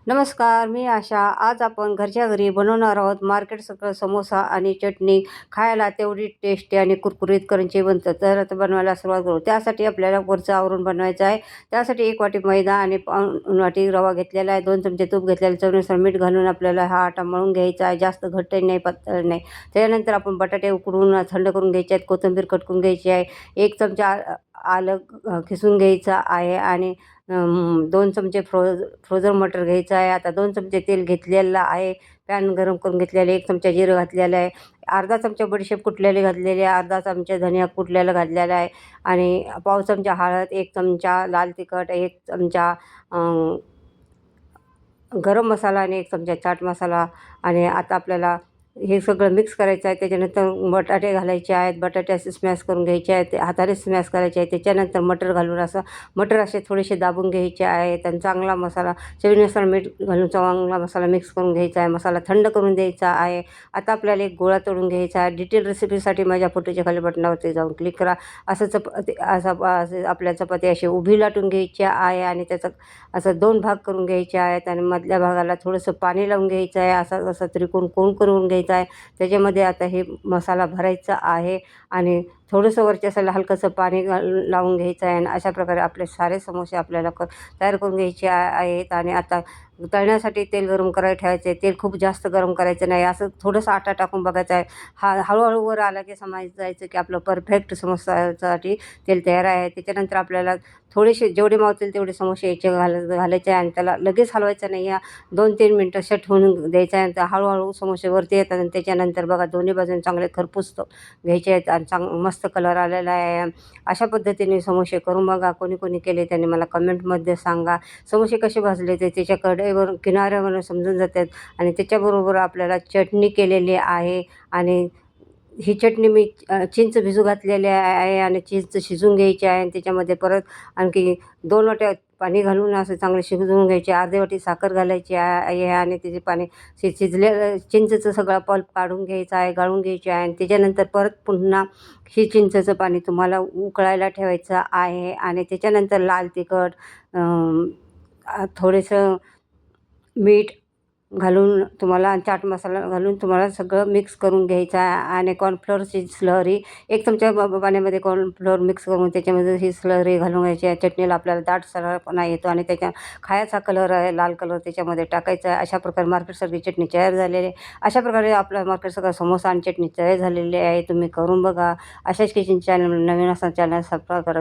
नमस्कार, मी आशा. आज आपण घरच्या घरी बनवणार आहोत मार्केट सगळं समोसा आणि चटणी. खायला तेवढी टेस्टी आणि कुरकुरीत करंजी बनतं. तर आता बनवायला सुरुवात करू. त्यासाठी आपल्याला वरचं आवरून बनवायचं आहे. त्यासाठी 1 वाटी मैदा आणि पाऊण वाटी रवा घेतलेला आहे. 2 चमचे तूप घेतलेलं, चवीनुसार मीठ घालून आपल्याला हा आटा मळून घ्यायचा आहे. जास्त घट्टही नाही, पातळ नाही. त्यानंतर आपण बटाटे उकडून थंड करून घ्यायचे आहेत. कोथिंबीर कट करून घ्यायची आहे. 1 चमचा आलं खिसून घ्यायचं आहे आणि 2 चमचे फ्रोझन मटर घ्यायचं आहे. आता 2 चमचे तेल घेतलेलं आहे. पॅन गरम करून घेतलेले, 1 चमचा जिरं घातलेलं आहे. अर्धा चमचा बडीशेप कुटलेली घातलेली आहे. अर्धा चमचा धनिया कुटलेला घातलेला आहे आणि पाव चमचा हळद, 1 चमचा लाल तिखट, 1 चमचा गरम मसाला आणि 1 चमचा चाट मसाला. आणि आता आपल्याला हे सगळं मिक्स करायचं आहे. त्याच्यानंतर बटाटे घालायचे आहेत. बटाटे असे स्मॅश करून घ्यायचे आहेत. हाताने स्मॅश करायचे आहे. त्याच्यानंतर मटर घालून मटर असे थोडेसे दाबून घ्यायचे आहेत आणि चांगला मसाला चवीनुसार मीठ घालून चांगला मसाला मिक्स करून घ्यायचा आहे. मसाला थंड करून द्यायचा आहे. आता आपल्याला एक गोळा तळून घ्यायचा आहे. डिटेल रेसिपीसाठी माझ्या फोटोच्या खाली बटनावरती जाऊन क्लिक करा. असं आपल्या चपाती अशी उभी लाटून घ्यायची आहे आणि त्याचा असं 2 भाग करून घ्यायचे आहेत आणि मधल्या भागाला थोडंसं पाणी लावून घ्यायचं आहे. असं त्रिकोण कोन करून घ्यायचा आहे. त्याच्यामध्ये आता हे मसाला भरायचा आहे आणि थोडंसं वरच्या साईडला हलकंसं पाणी लावून घ्यायचं आहे आणि अशा प्रकारे आपले सारे समोसे आपल्याला तयार करून घ्यायचे आहेत. आणि आता तळण्यासाठी तेल गरम करायला ठेवायचं आहे. तेल खूप जास्त गरम करायचं नाही. असं थोडंसं आटा टाकून बघायचं आहे. हळूहळू वर आला की समजायचं की आपलं परफेक्ट समोसासाठी तेल तयार आहे. त्याच्यानंतर आपल्याला थोडेसे जेवढे मावतील तेवढे समोसे याचे घालायचे आहे आणि त्याला लगेच हलवायचं नाही. 2-3 मिनटं सेट होऊन द्यायचं आहे. तर हळूहळू समोसे वरती येतात आणि त्याच्यानंतर बघा दोन्ही बाजूने चांगले खरपूस घ्यायचे आहेत आणि मस्त कलर आलेला आहे. अशा पद्धतीने समोसे करून बघा. कोणी कोणी केले त्यांनी मला कमेंटमध्ये सांगा. समोसे कसे भाजले ते त्याच्या कढईवरून किनाऱ्यावरून समजून जातात. आणि त्याच्याबरोबर आपल्याला चटणी केलेली आहे आणि ही चटणी मी चिंच भिजू घातलेली आहे आणि चिंच शिजवून घ्यायची आहे आणि त्याच्यामध्ये परत आणखी 2 वाट्या पाणी घालून असं चांगले शिजवून घ्यायचे. अर्धी वाटी साखर घालायची आहे आणि त्याचे पाणी शिजलेलं चिंचेचं सगळा पल्प काढून घ्यायचा आहे, गाळून घ्यायचे आहे आणि त्याच्यानंतर परत पुन्हा ही चिंचेचं पाणी तुम्हाला उकळायला ठेवायचं आहे. आणि त्याच्यानंतर लाल तिखट, थोडंसं मीठ घालून तुम्हाला चाट मसाला घालून तुम्हाला सगळं मिक्स करून घ्यायचं आहे. आणि कॉर्नफ्लोअरची स्लरी 1 चमचा पाण्यामध्ये कॉर्नफ्लोअर मिक्स करून त्याच्यामध्ये ही स्लरी घालून घ्यायची आहे. चटणीला आपल्याला दाटसरपणा येतो आणि त्याच्या खायचा कलर आहे लाल कलर त्याच्यामध्ये टाकायचा आहे. अशा प्रकारे मार्केटसारखी चटणी तयार झालेली आहे. अशा प्रकारे आपला मार्केटसारखा समोसा आणि चटणी तयार झालेली आहे. तुम्ही करून बघा. अशाच किचन चॅनल नवीन असताना चॅनल सबस्क्राईब करा.